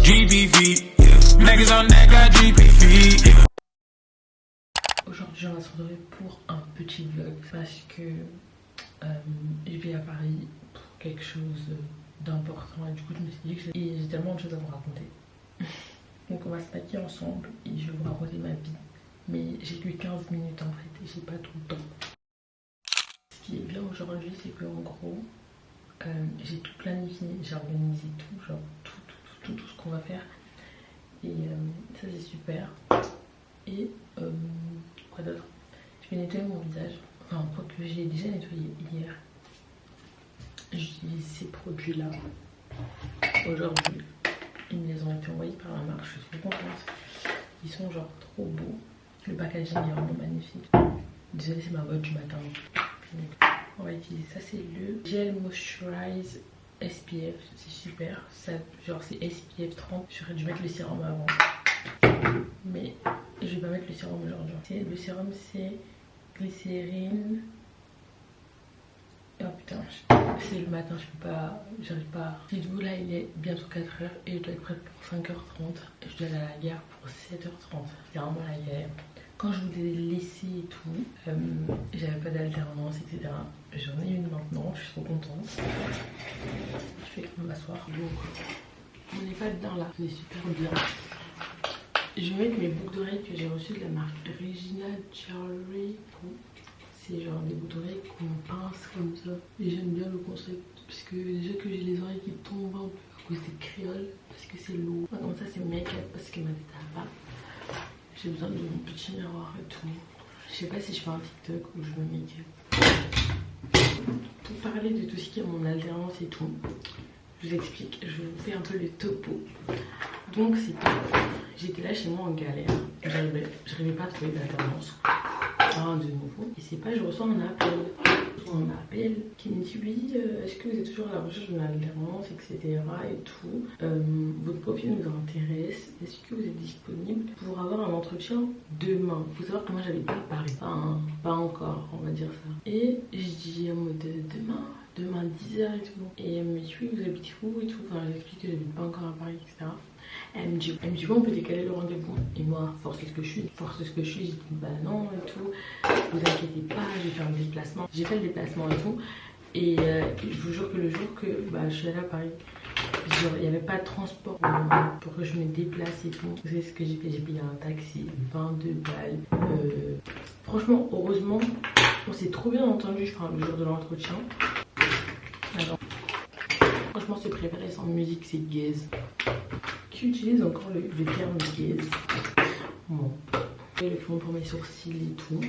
GBV, yeah. Niggas on that got GBV, yeah. Aujourd'hui, on va se retrouver pour un petit vlog parce que je vais à Paris pour quelque chose d'important et du coup je me suis dit que j'ai tellement de choses à vous raconter. Donc on va se maquiller ensemble et je vais vous raconter ma vie. Mais j'ai que 15 minutes en fait et j'ai pas tout le temps. Ce qui est bien aujourd'hui, c'est que en gros, j'ai tout planifié, j'ai organisé tout, genre tout ce qu'on va faire. Et ça c'est super. Et quoi d'autre? Je vais nettoyer mon visage. Enfin, quoi que j'ai déjà nettoyé hier. J'utilise ces produits là aujourd'hui. Ils me les ont été envoyés par la marque, je suis trop contente. Ils sont genre trop beaux. Le packaging est vraiment magnifique. Désolée, c'est ma voix du matin. Donc, on va utiliser ça, c'est le Gel Moisturize SPF, c'est super. Ça, genre c'est SPF 30. J'aurais dû mettre le sérum avant. Mais je vais pas mettre le sérum aujourd'hui. Le sérum c'est glycérine. Oh putain, c'est le matin, je peux pas, j'arrive pas. Dites-vous là, il est bientôt 4h et je dois être prête pour 5h30. Et je dois aller à la gare pour 7h30. C'est vraiment la galère. Quand je vous ai laissé et tout, j'avais pas d'alternance, etc. J'en ai une maintenant, je suis trop contente. Je vais quand même m'asseoir. Donc, on n'est pas dedans là, c'est super bien. Je vais mettre mes boucles d'oreilles que j'ai reçues de la marque Original Jewelry. C'est genre des boucles d'oreilles qu'on pince comme ça. Et j'aime bien le concept. Parce que déjà que j'ai les oreilles qui tombent un peu à cause des créoles. Parce que c'est lourd. Comme ça c'est make-up parce que ma tête a pas. J'ai besoin de mon petit miroir et tout. Je sais pas si je fais un TikTok ou je me make-up. Pour parler de tout ce qui est mon alternance et tout, je vous explique. Je vous fais un peu le topo. Donc c'est j'étais là chez moi en galère. J'arrivais pas à trouver d'alternance. De nouveau. Et c'est pas, je reçois un appel qui me dit oui, est-ce que vous êtes toujours à la recherche d'une alternance, etc. et tout. Votre profil nous intéresse. Est-ce que vous êtes disponible pour avoir un entretien demain? Il faut savoir que moi j'avais pas Paris, pas encore, on va dire ça. Et je dis en mode demain 10h et tout. Et elle me dit oui, vous habitez où et tout. Enfin, j'explique que j'habite pas encore à Paris, etc. Elle me dit bon, on peut décaler le rendez-vous. Et moi, force ce que je suis, j'ai dit bah non et tout. Vous inquiétez pas, je vais faire un déplacement. J'ai fait le déplacement et tout. Et je vous jure que le jour que je suis allée à Paris, il n'y avait pas de transport pour que je me déplace et tout. Vous savez ce que j'ai fait? J'ai payé un taxi, 22 balles. Franchement, heureusement, on s'est trop bien entendu, le jour de l'entretien. Alors, franchement, ce préféré sans musique, c'est gaze. Qui utilise encore le terme gaze? Bon. Et le fond pour mes sourcils et tout.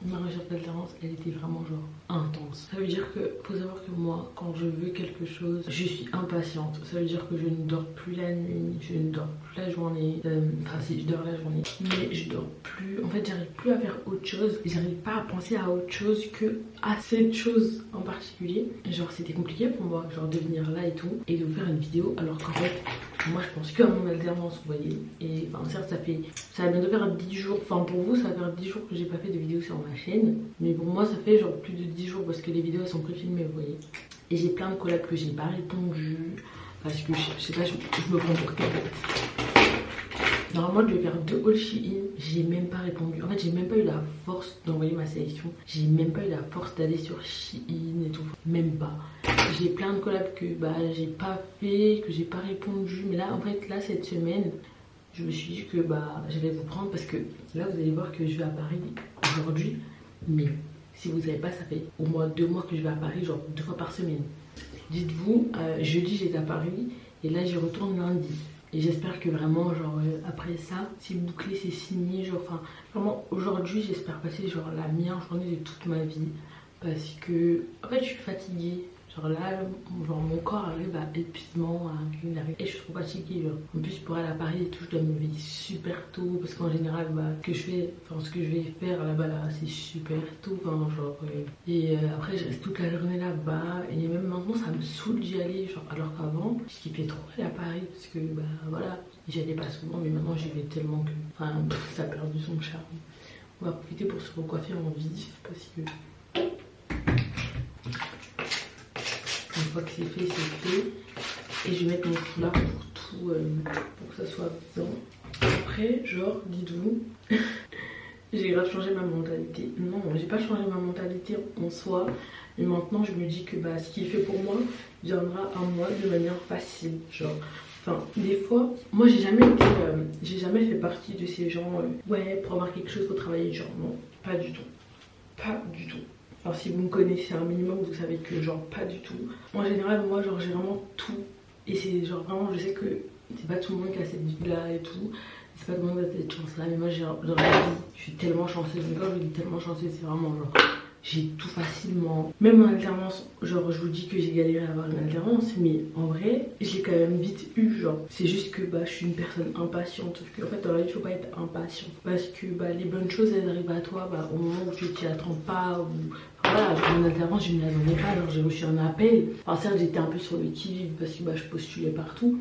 Ma recherche d'alternance, elle était vraiment genre intense. Ça veut dire que, faut savoir que moi, quand je veux quelque chose, je suis impatiente. Ça veut dire que je ne dors plus la nuit, je ne dors plus la journée. Enfin si, je dors la journée, mais je dors plus. En fait, j'arrive plus à faire autre chose. J'arrive pas à penser à autre chose que à cette chose en particulier. Genre c'était compliqué pour moi, genre de venir là et tout, et de vous faire une vidéo alors qu'en fait, moi je pense que à mon alternance, vous voyez. Et enfin certes ça va bientôt faire 10 jours, enfin pour vous ça va faire 10 jours que j'ai pas fait de vidéo sur ma chaîne. Mais pour moi ça fait genre plus de 10 jours parce que les vidéos elles sont pré-filmées, vous voyez. Et j'ai plein de collabs que j'ai pas répondu parce que je sais pas, je me prends pour quelle tête. Normalement je devais faire 2 hauls Shein, j'ai même pas répondu. En fait j'ai même pas eu la force d'envoyer ma sélection. J'ai même pas eu la force d'aller sur Shein et tout. Même pas. J'ai plein de collabs que j'ai pas fait, que j'ai pas répondu. Mais là en fait là cette semaine, je me suis dit que j'allais vous prendre parce que là vous allez voir que je vais à Paris aujourd'hui. Mais si vous savez pas, ça fait au moins 2 mois que je vais à Paris, genre 2 fois par semaine. Dites-vous, jeudi j'étais à Paris et là j'y retourne lundi. Et j'espère que vraiment genre après ça, c'est bouclé, c'est signé. Genre enfin vraiment aujourd'hui j'espère passer genre la meilleure journée de toute ma vie. Parce que en fait je suis fatiguée. Genre là, genre mon corps arrive à épuisement, et je suis trop fatiguée. Genre. En plus pour aller à Paris et tout, je dois me lever super tôt. Parce qu'en général, ce que je vais faire là-bas, c'est super tôt. Enfin, genre, et après je reste toute la journée là-bas. Et même maintenant ça me saoule d'y aller. Genre, alors qu'avant, je kiffais trop aller à Paris. Parce que voilà, j'y allais pas souvent. Mais maintenant j'y vais tellement que ça a perdu son charme. On va profiter pour se recoiffer en vif. Parce que une fois que c'est fait, c'est fait. Et je vais mettre mon foulard pour tout, pour que ça soit bien. Après, genre, dites-vous, j'ai grave changé ma mentalité. Non, j'ai pas changé ma mentalité en soi. Mais maintenant, je me dis que bah, ce qui est fait pour moi viendra à moi de manière facile. Genre, enfin, des fois, moi j'ai jamais fait partie de ces gens, ouais, pour avoir quelque chose, faut travailler. Genre, non, pas du tout. Pas du tout. Alors si vous me connaissez un minimum, vous savez que genre pas du tout. En général, moi genre j'ai vraiment tout. Et c'est genre vraiment, je sais que c'est pas tout le monde qui a cette vie là et tout. C'est pas tout le monde qui a cette chance là. Mais moi j'ai genre la vie, je suis tellement chanceuse. Mais quand je dis tellement chanceuse, c'est vraiment genre j'ai tout facilement. Même en alternance, genre je vous dis que j'ai galéré à avoir une alternance, mais en vrai, je l'ai quand même vite eu. Genre c'est juste que bah je suis une personne impatiente. Sauf qu'en fait dans la vie, il faut pas être impatient. Parce que bah les bonnes choses elles arrivent à toi bah, au moment où tu t'y attends pas. Ou voilà, mon alternance, je ne m'y attendais pas. Alors j'ai reçu un appel. Enfin certes j'étais un peu sur le qui-vive parce que bah je postulais partout.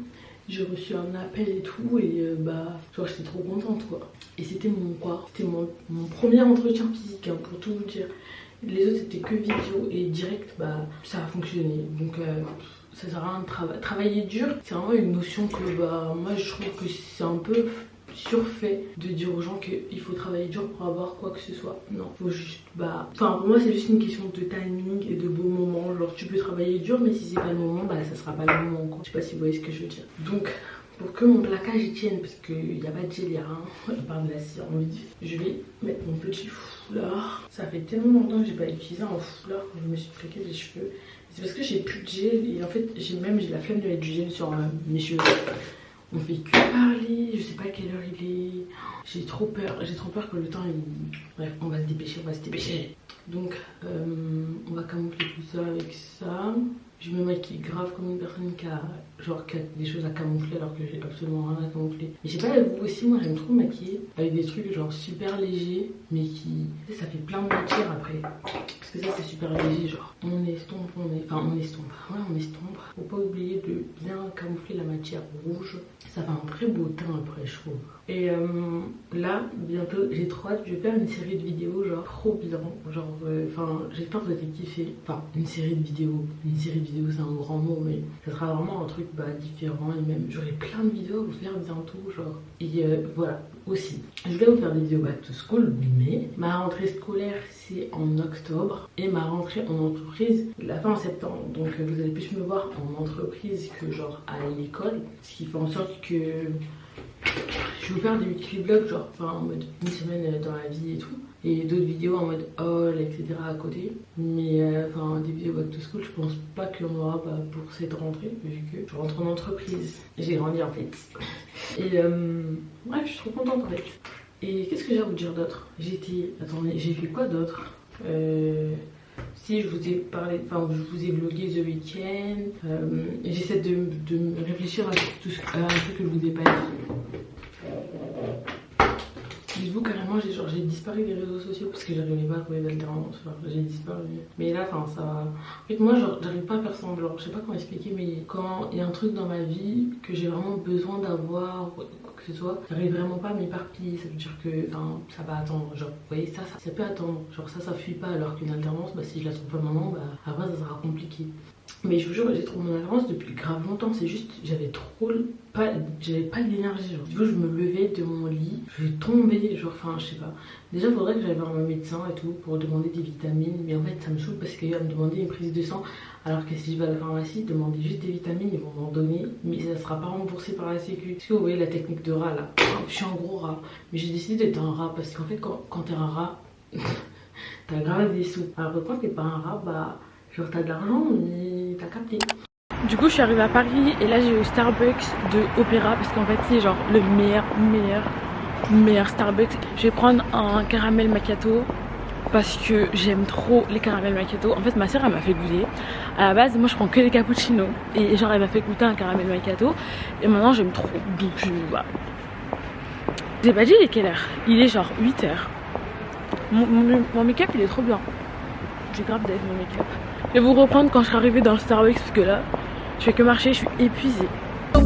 J'ai reçu un appel et tout et bah genre j'étais trop contente quoi. Et c'était mon premier entretien physique hein, pour tout vous dire. Les autres c'était que vidéo et direct bah ça a fonctionné. Donc ça sert à rien de travailler dur. C'est vraiment une notion que bah moi je trouve que c'est un peu surfait de dire aux gens qu'il faut travailler dur pour avoir quoi que ce soit. Non, faut juste bah. Enfin pour moi c'est juste une question de timing et de beaux moments. Genre tu peux travailler dur mais si c'est pas le moment bah ça sera pas le moment quoi. Je sais pas si vous voyez ce que je veux dire. Donc pour que mon plaquage y tienne, parce qu'il n'y a pas de gel, il n'y a rien, à part de la cire en vif, je vais mettre mon petit foulard. Ça fait tellement longtemps que j'ai pas utilisé un foulard quand je me suis plaqué les cheveux. C'est parce que j'ai plus de gel et en fait j'ai la flemme de mettre du gel sur mes cheveux. On fait que parler, je sais pas à quelle heure il est. J'ai trop peur que le temps il... Bref, on va se dépêcher, Donc on va camoufler tout ça avec ça. Je me maquille grave comme une personne qui a des choses à camoufler alors que j'ai absolument rien à camoufler. Et je sais pas, vous aussi, moi j'aime trop me maquiller avec des trucs genre super légers mais qui... ça fait plein de matière après. Parce que ça c'est super léger, genre on estompe. Faut pas oublier de bien camoufler la matière rouge. Ça fait un très beau teint après je trouve. Et là, bientôt, j'ai trop hâte, je vais faire une série de vidéos genre trop bien. Genre, j'espère que vous avez kiffé. Enfin, une série de vidéos c'est un grand mot, mais ça sera vraiment un truc bah, différent. Et même, j'aurai plein de vidéos à vous faire bientôt, genre. Et voilà, aussi. Je vais vous faire des vidéos back to school, mais ma rentrée scolaire c'est en octobre. Et ma rentrée en entreprise, la fin en septembre. Donc vous allez plus me voir en entreprise que genre à l'école. Ce qui fait en sorte que... je vais vous faire des weekly vlogs genre en mode une semaine dans la vie et tout. Et d'autres vidéos en mode haul etc à côté. Mais des vidéos back to school je pense pas qu'il y en aura pour cette rentrée. Vu que je rentre en entreprise. J'ai grandi en fait. Et bref je suis trop contente en fait. Et qu'est-ce que j'ai à vous dire d'autre? Attendez, j'ai fait quoi d'autre? Si je vous ai parlé, je vous ai vlogué The Weeknd. J'essaie de réfléchir à un truc que je vous ai pas dit. Dites-vous carrément j'ai disparu des réseaux sociaux parce que j'arrivais pas à trouver d'alternance. J'ai disparu. Mais là ça va. En fait moi j'arrive pas à faire semblant. Je sais pas comment expliquer mais quand il y a un truc dans ma vie que j'ai vraiment besoin d'avoir quoi que ce soit, j'arrive vraiment pas à m'éparpiller. Ça veut dire que ça va attendre. Genre vous voyez ça peut attendre. Genre ça fuit pas alors qu'une alternance si je la trouve pas maintenant après ça sera compliqué. Mais je vous jure j'ai trouvé mon alternance depuis grave longtemps. C'est juste j'avais pas d'énergie. Du coup je me levais de mon lit, je tombais je sais pas. Déjà faudrait que j'aille voir mon médecin et tout pour demander des vitamines. Mais en fait ça me saoule parce qu'il va me demander une prise de sang. Alors que si je vais à la pharmacie, demander juste des vitamines, ils vont m'en donner. Mais ça sera pas remboursé par la sécu. Est-ce que vous voyez la technique de rat là? Je suis un gros rat. Mais j'ai décidé d'être un rat parce qu'en fait quand t'es un rat, t'as grave des sous. Alors que quand t'es pas un rat, genre t'as de l'argent mais t'as capté. Du coup je suis arrivée à Paris et là j'ai eu Starbucks de Opéra parce qu'en fait c'est genre le meilleur Starbucks. Je vais prendre un caramel macchiato parce que j'aime trop les caramels macchiato. En fait ma soeur elle m'a fait goûter. À la base moi je prends que des cappuccinos et genre elle m'a fait goûter un caramel macchiato et maintenant j'aime trop. Donc voilà. J'ai pas dit il est quelle heure? Il est genre 8h. Mon make-up il est trop bien. J'ai grave d'aide mon make-up. Je vais vous reprendre quand je serai arrivée dans le Starbucks parce que là je fais que marcher, je suis épuisée. I've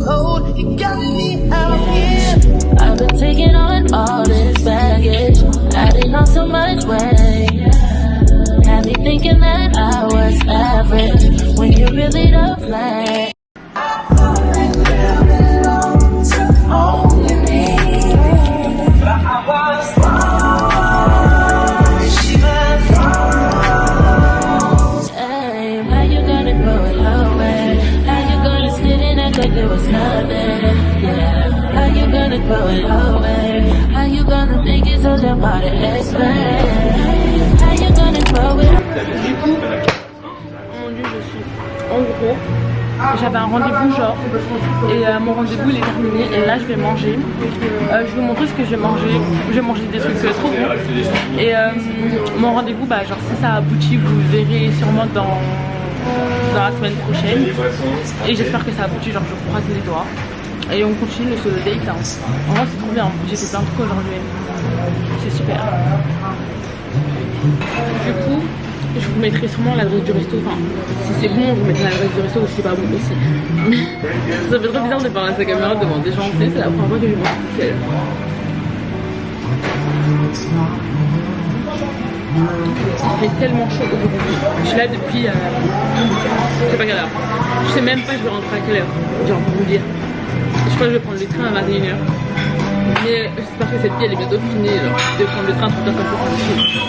been taking on all this baggage, adding on so much weight. Had me thinking that I was average when you really don't play. gonna throw it away? How you gonna make it so damn hard to explain? How you gonna throw it away? Mon dieu, je suis en gros. J'avais un rendez-vous genre et mon rendez-vous il est terminé et là je vais manger. Je vais vous montrer ce que je vais manger. Je vais manger des trucs trop bons. Et mon rendez-vous, bah genre si ça aboutit, vous le verrez sûrement dans la semaine prochaine. Et j'espère que ça aboutit, genre je croise les doigts. Et on continue le solo date. Hein. En vrai c'est trop bien, j'ai fait plein de trucs aujourd'hui. C'est super. Du coup, je vous mettrai sûrement l'adresse du resto. Enfin, si c'est bon, je vous mettrai l'adresse du resto ou si c'est pas bon aussi. Ça fait trop bizarre de parler à sa caméra devant des gens. C'est la première fois que je mange toute seule. Il fait tellement chaud aujourd'hui. Je suis là depuis. Je sais pas quelle heure. Je sais même pas je vais rentrer à quelle heure. Genre pour vous dire. Je crois que je vais prendre le train à 21h. Mais j'espère que cette vie elle est bientôt finie. Genre, de prendre le train tout le temps comme ça, c'est chill.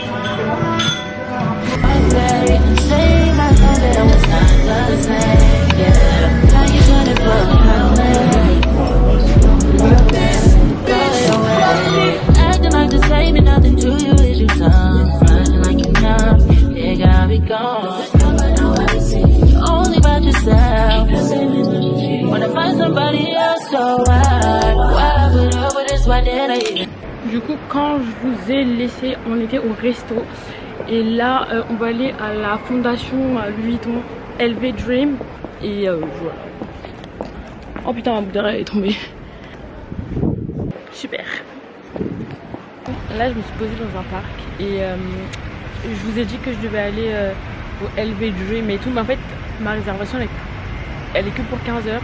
Acting like the same and nothing to you is your tongue. Running like you numb, it got me gone. Only about yourself. Wanna find somebody else, so why put up with this? Why did I even? Du coup, quand je vous ai laissé, on était au resto. Et là, on va aller à la fondation Louis Vuitton LV Dream. Et voilà. Oh putain, ma bouteille est tombée. Super. Là, je me suis posée dans un parc. Et je vous ai dit que je devais aller au LV Dream et tout. Mais en fait, ma réservation, elle est que pour 15 h.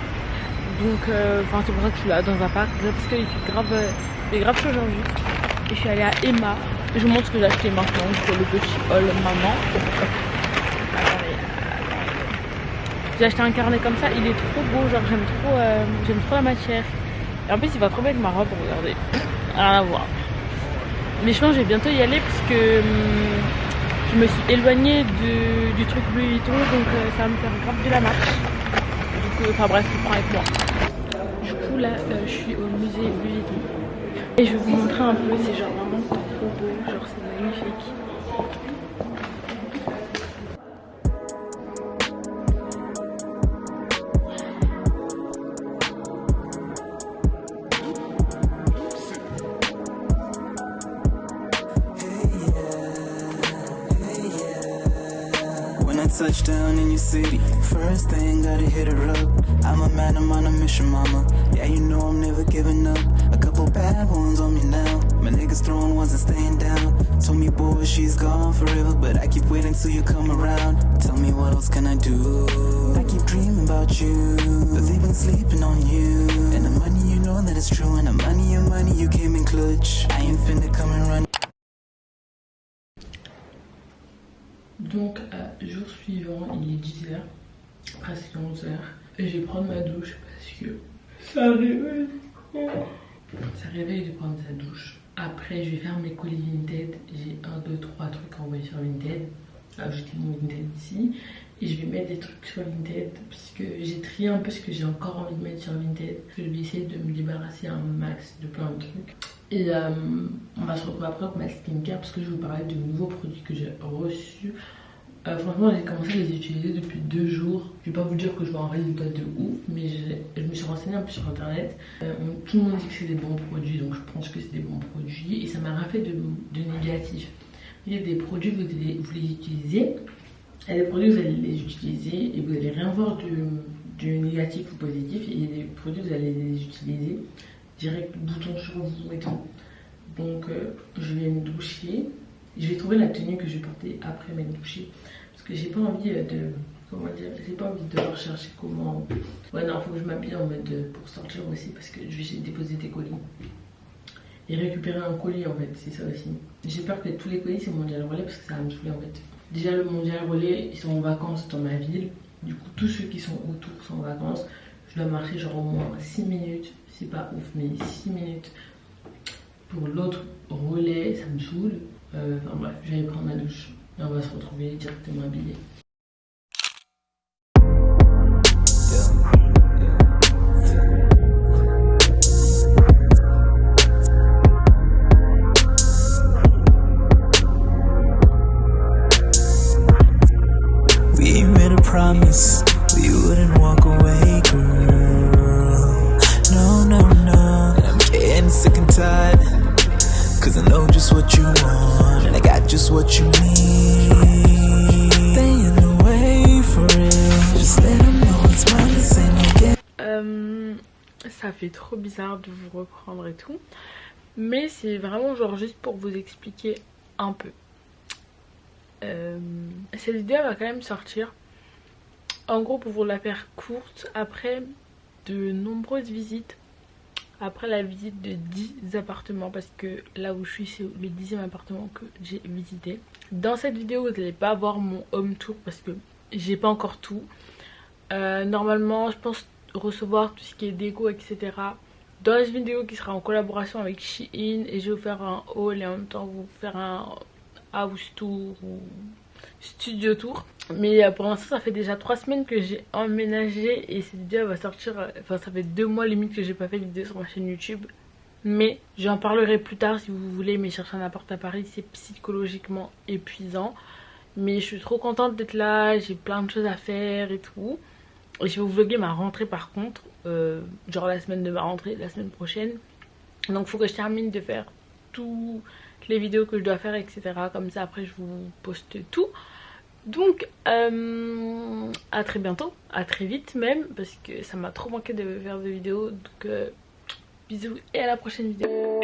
Donc, c'est pour ça que je suis là dans un parc. Déjà parce qu'il fait grave chaud aujourd'hui. Et je suis allée à Emma. Je vous montre ce que j'ai acheté maintenant. C'est le petit haul maman. J'ai acheté un carnet comme ça. Il est trop beau. Genre j'aime trop la matière. Et en plus il va trop bien avec ma robe. Regardez. Rien à voir. Mais je pense que je vais bientôt y aller parce que je me suis éloignée du truc Louis Vuitton. Donc ça va me faire grave de la marche. Du coup, enfin bref, tu prends avec moi. Du coup là je suis au musée Louis Vuitton. Et je vais vous montrer un peu, c'est genre vraiment trop beau, genre c'est magnifique. Touchdown in your city. First thing, gotta hit her up. I'm a man, I'm on a mission, mama. Yeah, you know I'm never giving up. A couple bad ones on me now. My niggas throwing ones and staying down. Told me, boy, she's gone forever, but I keep waiting till you come around. Tell me what else can I do? I keep dreaming about you, but they've been sleeping on you. And the money, you know that it's true. And the money, you came in clutch. I ain't finna come and run. Donc jour suivant, il est 10 h, presque 11 h. Et je vais prendre ma douche parce que ça réveille. Ça réveille de prendre sa douche. Après je vais faire mes colis Vinted. J'ai 1, 2, 3 trucs à envoyer sur Vinted. Ajouter mon Vinted ici. Et je vais mettre des trucs sur Vinted parce que j'ai trié un peu ce que j'ai encore envie de mettre sur Vinted. Je vais essayer de me débarrasser un max de plein de trucs. Et on va se retrouver après pour ma skincare parce que je vais vous parler de nouveaux produits que j'ai reçus. Franchement j'ai commencé à les utiliser depuis 2 jours. Je vais pas vous dire que je vois un résultat de ouf, mais je me suis renseignée un peu sur internet. Tout le monde dit que c'est des bons produits, donc je pense que c'est des bons produits. Et ça m'a rien fait de négatif. Il y a des produits que vous les utilisez. Il y a des produits que vous allez les utiliser et vous allez rien voir du négatif ou positif. Et il y a des produits que vous allez les utiliser direct bouton sur vous et tout. Donc je vais me doucher. Je vais trouver la tenue que je vais porter après m'être douchée. Parce que j'ai pas envie de... Comment dire? J'ai pas envie de rechercher comment... Ouais non, faut que je m'habille en mode pour sortir aussi. Parce que je vais déposer des colis. Et récupérer un colis en fait, c'est ça aussi. J'ai peur que tous les colis c'est Mondial Relais parce que ça va me saouler en fait. Déjà le Mondial Relais, ils sont en vacances dans ma ville. Du coup tous ceux qui sont autour sont en vacances. Je dois marcher genre au moins 6 minutes. C'est pas ouf mais 6 minutes. Pour l'autre relais, ça me saoule. Enfin bref, je vais aller prendre ma douche. Et on va se retrouver directement habillés. promise we wouldn't walk away, girl. No, no, no. And I'm getting sick and tired, cause I know just what you want, and I got just what you need. Staying away for real. Just let them know it's mine, this ain't no game. Ça fait trop bizarre de vous reprendre et tout. Mais c'est vraiment genre juste pour vous expliquer un peu. Cette vidéo va quand même sortir. En gros, pour vous la faire courte, après de nombreuses visites. Après la visite de 10 appartements, parce que là où je suis c'est le 10e appartement que j'ai visité. Dans cette vidéo vous n'allez pas voir mon home tour parce que j'ai pas encore tout. Normalement je pense recevoir tout ce qui est déco etc. dans une vidéo qui sera en collaboration avec Shein, et je vais vous faire un haul et en même temps vous faire un house tour ou studio tour. Mais pour l'instant ça fait déjà 3 semaines que j'ai emménagé et cette vidéo va sortir, enfin ça fait 2 mois limite que j'ai pas fait de vidéo sur ma chaîne YouTube. Mais j'en parlerai plus tard si vous voulez, mais chercher un appart à Paris c'est psychologiquement épuisant. Mais je suis trop contente d'être là, j'ai plein de choses à faire et tout. Et je vais vous vlogger ma rentrée par contre, genre la semaine de ma rentrée, la semaine prochaine. Donc il faut que je termine de faire toutes les vidéos que je dois faire etc. Comme ça après je vous poste tout. Donc à très bientôt, à très vite même, parce que ça m'a trop manqué de faire de vidéos. Donc bisous et à la prochaine vidéo.